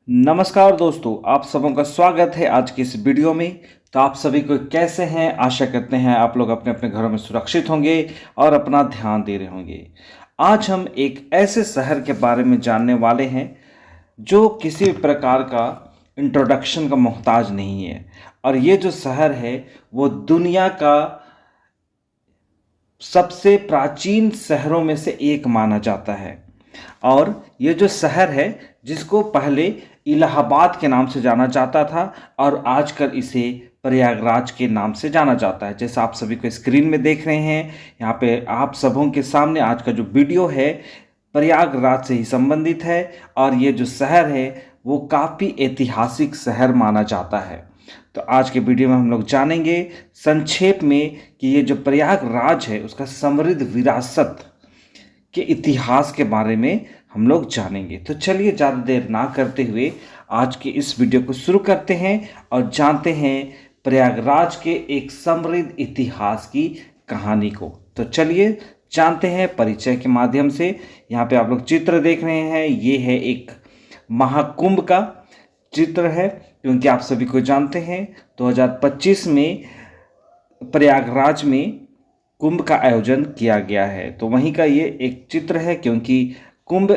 नमस्कार दोस्तों, आप सबों का स्वागत है आज की इस वीडियो में। तो आप सभी को कैसे हैं? आशा करते हैं आप लोग अपने अपने घरों में सुरक्षित होंगे और अपना ध्यान दे रहे होंगे। आज हम एक ऐसे शहर के बारे में जानने वाले हैं जो किसी भी प्रकार का इंट्रोडक्शन का मोहताज नहीं है। और ये जो शहर है वो दुनिया का सबसे प्राचीन शहरों में से एक माना जाता है। और ये जो शहर है जिसको पहले इलाहाबाद के नाम से जाना जाता था और आजकल इसे प्रयागराज के नाम से जाना जाता है। जैसा आप सभी को स्क्रीन में देख रहे हैं, यहाँ पे आप सबों के सामने आज का जो वीडियो है प्रयागराज से ही संबंधित है। और ये जो शहर है वो काफ़ी ऐतिहासिक शहर माना जाता है। तो आज के वीडियो में हम लोग जानेंगे संक्षेप में कि ये जो प्रयागराज है उसका समृद्ध विरासत के इतिहास के बारे में हम लोग जानेंगे। तो चलिए ज़्यादा देर ना करते हुए आज के इस वीडियो को शुरू करते हैं और जानते हैं प्रयागराज के एक समृद्ध इतिहास की कहानी को। तो चलिए जानते हैं परिचय के माध्यम से। यहाँ पे आप लोग चित्र देख रहे हैं, ये है एक महाकुंभ का चित्र है, क्योंकि आप सभी को जानते हैं 2025 में प्रयागराज में कुंभ का आयोजन किया गया है। तो वहीं का ये एक चित्र है, क्योंकि कुंभ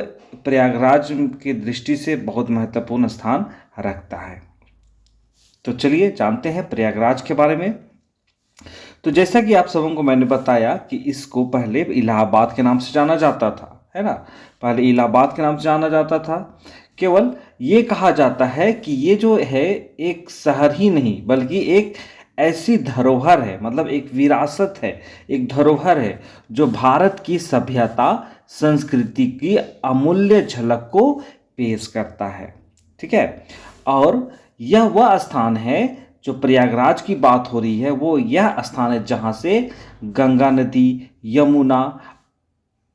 प्रयागराज की दृष्टि से बहुत महत्वपूर्ण स्थान रखता है। तो चलिए जानते हैं प्रयागराज के बारे में। तो जैसा कि आप सबों को मैंने बताया कि इसको पहले इलाहाबाद के नाम से जाना जाता था, है ना। पहले इलाहाबाद के नाम से जाना जाता था। केवल ये कहा जाता है कि ये जो है एक शहर ही नहीं बल्कि एक ऐसी धरोहर है, मतलब एक विरासत है, एक धरोहर है जो भारत की सभ्यता संस्कृति की अमूल्य झलक को पेश करता है। ठीक है। और यह वह स्थान है, जो प्रयागराज की बात हो रही है वो यह स्थान है जहाँ से गंगा नदी, यमुना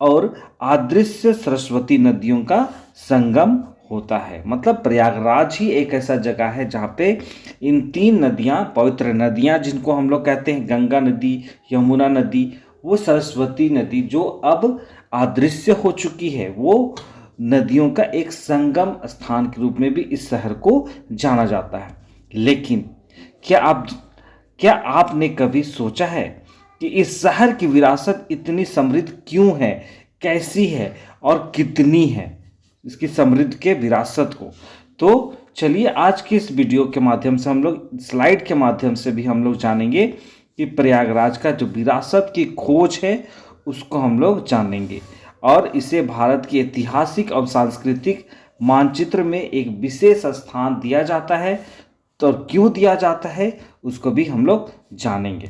और अदृश्य सरस्वती नदियों का संगम होता है। मतलब प्रयागराज ही एक ऐसा जगह है जहाँ पे इन तीन नदियाँ, पवित्र नदियाँ जिनको हम लोग कहते हैं, गंगा नदी, यमुना नदी, वो सरस्वती नदी जो अब अदृश्य हो चुकी है, वो नदियों का एक संगम स्थान के रूप में भी इस शहर को जाना जाता है। लेकिन क्या आपने कभी सोचा है कि इस शहर की विरासत इतनी समृद्ध क्यों है, कैसी है और कितनी है, इसकी समृद्ध के विरासत को? तो चलिए आज की इस वीडियो के माध्यम से हम लोग स्लाइड के माध्यम से भी हम लोग जानेंगे कि प्रयागराज का जो विरासत की खोज है उसको हम लोग जानेंगे। और इसे भारत की ऐतिहासिक और सांस्कृतिक मानचित्र में एक विशेष स्थान दिया जाता है। तो क्यों दिया जाता है उसको भी हम लोग जानेंगे।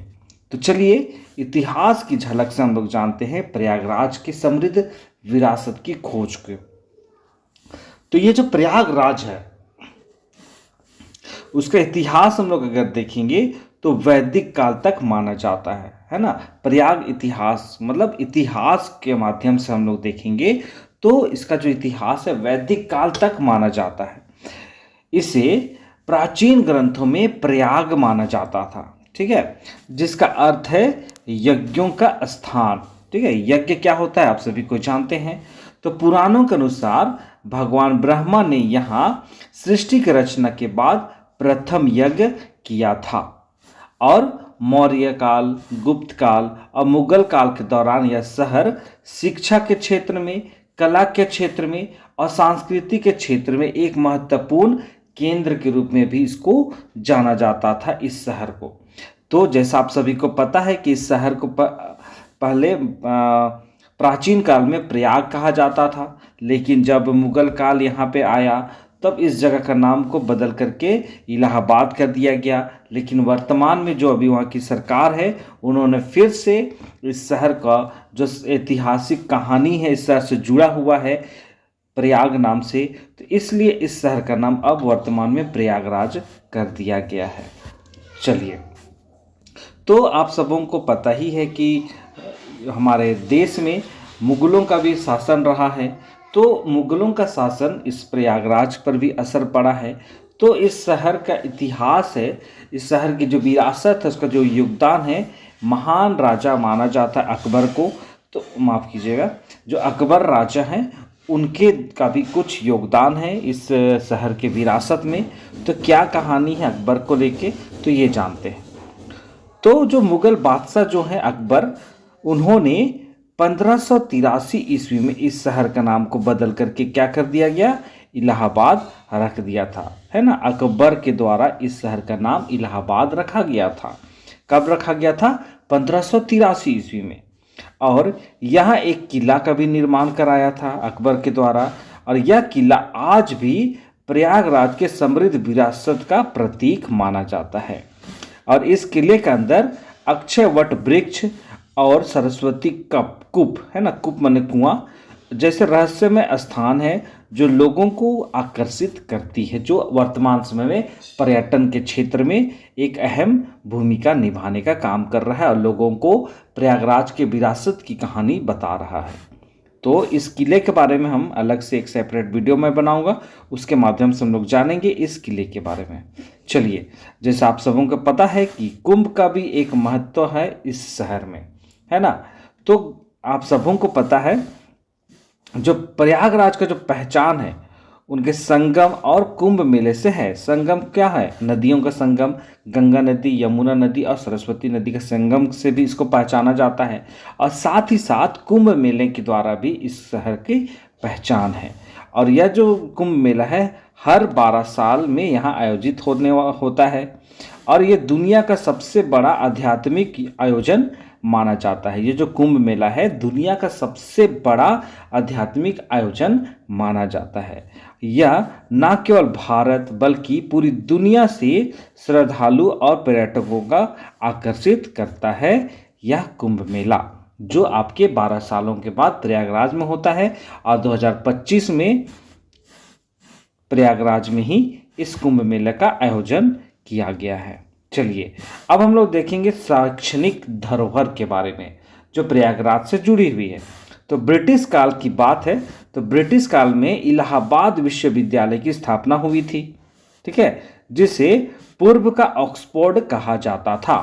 तो चलिए इतिहास की झलक से हम लोग जानते हैं प्रयागराज की समृद्ध विरासत की खोज को। तो ये जो प्रयागराज है उसका इतिहास हम लोग अगर देखेंगे तो वैदिक काल तक माना जाता है ना। प्रयाग इतिहास मतलब इतिहास के माध्यम से हम लोग देखेंगे तो इसका जो इतिहास है वैदिक काल तक माना जाता है। इसे प्राचीन ग्रंथों में प्रयाग माना जाता था, ठीक है, जिसका अर्थ है यज्ञों का स्थान। ठीक है, यज्ञ क्या होता है आप सभी को जानते हैं। तो पुराणों के अनुसार भगवान ब्रह्मा ने यहाँ सृष्टि की रचना के बाद प्रथम यज्ञ किया था। और मौर्य काल, गुप्त काल और मुगल काल के दौरान यह शहर शिक्षा के क्षेत्र में, कला के क्षेत्र में और संस्कृति के क्षेत्र में एक महत्वपूर्ण केंद्र के रूप में भी इसको जाना जाता था, इस शहर को। तो जैसा आप सभी को पता है कि इस शहर को पहले प्राचीन काल में प्रयाग कहा जाता था, लेकिन जब मुगल काल यहाँ पे आया तब इस जगह का नाम को बदल करके इलाहाबाद कर दिया गया। लेकिन वर्तमान में जो अभी वहाँ की सरकार है उन्होंने फिर से इस शहर का जो ऐतिहासिक कहानी है इस शहर से जुड़ा हुआ है प्रयाग नाम से, तो इसलिए इस शहर का नाम अब वर्तमान में प्रयागराज कर दिया गया है। चलिए, तो आप सबों को पता ही है कि हमारे देश में मुगलों का भी शासन रहा है। तो मुगलों का शासन इस प्रयागराज पर भी असर पड़ा है। तो इस शहर का इतिहास है, इस शहर की जो विरासत है, उसका जो योगदान है, महान राजा माना जाता है अकबर को। तो माफ़ कीजिएगा, जो अकबर राजा हैं उनके का भी कुछ योगदान है इस शहर के विरासत में। तो क्या कहानी है अकबर को लेके, तो ये जानते हैं। तो जो मुगल बादशाह जो है अकबर, उन्होंने 1583 ईस्वी में इस शहर का नाम को बदल करके क्या कर दिया गया, इलाहाबाद रख दिया था, है ना। अकबर के द्वारा इस शहर का नाम इलाहाबाद रखा गया था। कब रखा गया था, 1583 ईस्वी में। और यहाँ एक किला का भी निर्माण कराया था अकबर के द्वारा, और यह किला आज भी प्रयागराज के समृद्ध विरासत का प्रतीक माना जाता है। और इस किले के अंदर अक्षय वट वृक्ष और सरस्वती कूप, है ना, कूप माने कुआं, जैसे रहस्यमय स्थान है जो लोगों को आकर्षित करती है, जो वर्तमान समय में पर्यटन के क्षेत्र में एक अहम भूमिका निभाने का काम कर रहा है और लोगों को प्रयागराज के विरासत की कहानी बता रहा है। तो इस किले के बारे में हम अलग से एक सेपरेट वीडियो में बनाऊंगा, उसके माध्यम से हम लोग जानेंगे इस किले के बारे में। चलिए, जैसा आप सबों को पता है कि कुंभ का भी एक महत्व है इस शहर में, है ना। तो आप सबों को पता है जो प्रयागराज का जो पहचान है उनके संगम और कुंभ मेले से है। संगम क्या है, नदियों का संगम, गंगा नदी, यमुना नदी और सरस्वती नदी का संगम से भी इसको पहचाना जाता है। और साथ ही साथ कुंभ मेले के द्वारा भी इस शहर की पहचान है। और यह जो कुंभ मेला है हर 12 साल में यहाँ आयोजित होता है। और ये दुनिया का सबसे बड़ा आध्यात्मिक आयोजन माना जाता है। ये जो कुंभ मेला है दुनिया का सबसे बड़ा आध्यात्मिक आयोजन माना जाता है। यह न केवल भारत बल्कि पूरी दुनिया से श्रद्धालु और पर्यटकों का आकर्षित करता है। यह कुंभ मेला जो आपके 12 सालों के बाद प्रयागराज में होता है, और 2025 में प्रयागराज में ही इस कुंभ मेले का आयोजन किया गया है। चलिए, अब हम लोग देखेंगे शैक्षणिक धरोहर के बारे में जो प्रयागराज से जुड़ी हुई है। तो ब्रिटिश काल की बात है, तो ब्रिटिश काल में इलाहाबाद विश्वविद्यालय की स्थापना हुई थी, ठीक है, जिसे पूर्व का ऑक्सफोर्ड कहा जाता था।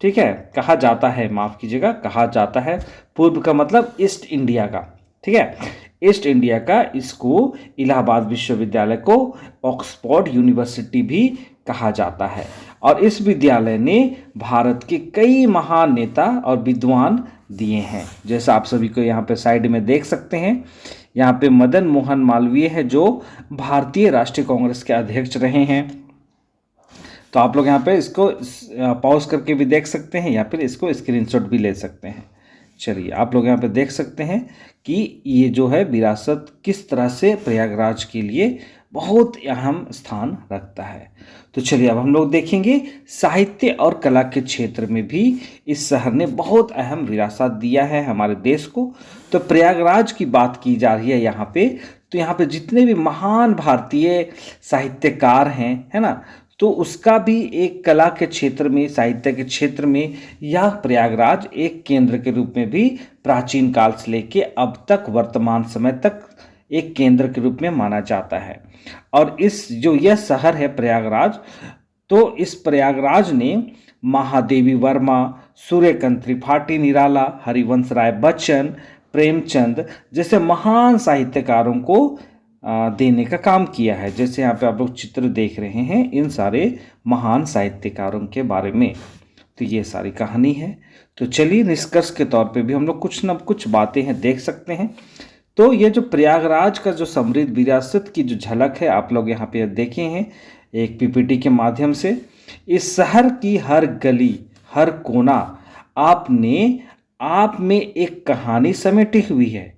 ठीक है, कहा जाता है, माफ कीजिएगा, कहा जाता है। पूर्व का मतलब ईस्ट इंडिया का, ठीक है, ईस्ट इंडिया का इसको इलाहाबाद विश्वविद्यालय को ऑक्सफोर्ड यूनिवर्सिटी भी कहा जाता है। और इस विद्यालय ने भारत के कई महान नेता और विद्वान दिए हैं, जैसा आप सभी को यहाँ पे साइड में देख सकते हैं। यहाँ पे मदन मोहन मालवीय है जो भारतीय राष्ट्रीय कांग्रेस के अध्यक्ष रहे हैं। तो आप लोग यहाँ पे इसको पॉज करके भी देख सकते हैं या फिर इसको स्क्रीनशॉट भी ले सकते हैं। चलिए, आप लोग यहाँ पे देख सकते हैं कि ये जो है विरासत किस तरह से प्रयागराज के लिए बहुत अहम स्थान रखता है। तो चलिए, अब हम लोग देखेंगे साहित्य और कला के क्षेत्र में भी इस शहर ने बहुत अहम विरासत दिया है हमारे देश को। तो प्रयागराज की बात की जा रही है यहाँ पे, तो यहाँ पे जितने भी महान भारतीय साहित्यकार हैं, है ना, तो उसका भी एक कला के क्षेत्र में, साहित्य के क्षेत्र में यह प्रयागराज एक केंद्र के रूप में भी प्राचीन काल से लेके अब तक वर्तमान समय तक एक केंद्र के रूप में माना जाता है। और इस जो यह शहर है प्रयागराज, तो इस प्रयागराज ने महादेवी वर्मा, सूर्यकांत त्रिपाठी निराला, हरिवंश राय बच्चन, प्रेमचंद जैसे महान साहित्यकारों को देने का काम किया है। जैसे यहाँ पे आप लोग चित्र देख रहे हैं इन सारे महान साहित्यकारों के बारे में। तो ये सारी कहानी है। तो चलिए, निष्कर्ष के तौर पे भी हम लोग कुछ न कुछ बातें हैं देख सकते हैं। तो ये जो प्रयागराज का जो समृद्ध विरासत की जो झलक है आप लोग यहाँ पे देखे हैं एक पीपीटी के माध्यम से। इस शहर की हर गली, हर कोना आप में एक कहानी समेटी हुई है।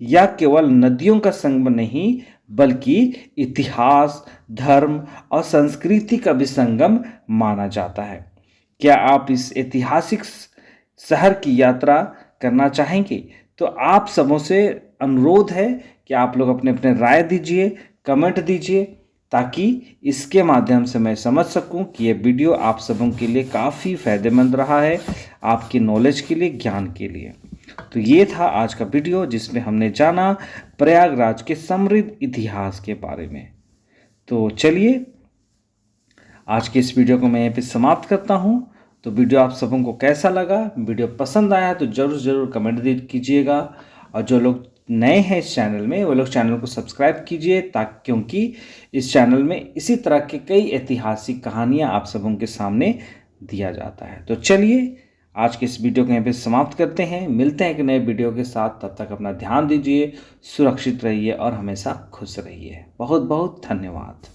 यह केवल नदियों का संगम नहीं बल्कि इतिहास, धर्म और संस्कृति का भी संगम माना जाता है। क्या आप इस ऐतिहासिक शहर की यात्रा करना चाहेंगे? तो आप सबों से अनुरोध है कि आप लोग अपने अपने राय दीजिए, कमेंट दीजिए, ताकि इसके माध्यम से मैं समझ सकूं कि ये वीडियो आप सबों के लिए काफ़ी फ़ायदेमंद रहा है, आपकी नॉलेज के लिए, ज्ञान के लिए। तो ये था आज का वीडियो जिसमें हमने जाना प्रयागराज के समृद्ध इतिहास के बारे में। तो चलिए, आज के इस वीडियो को मैं यहाँ पे समाप्त करता हूँ। तो वीडियो आप सबों को कैसा लगा? वीडियो पसंद आया तो ज़रूर कमेंट कीजिएगा। और जो लोग नए हैं इस चैनल में वो लोग चैनल को सब्सक्राइब कीजिए, ताकि क्योंकि इस चैनल में इसी तरह के कई ऐतिहासिक कहानियाँ आप सबों के सामने दिया जाता है। तो चलिए आज के इस वीडियो को यहाँ पे समाप्त करते हैं, मिलते हैं एक नए वीडियो के साथ। तब तक अपना ध्यान दीजिए, सुरक्षित रहिए और हमेशा खुश रहिए। बहुत बहुत धन्यवाद।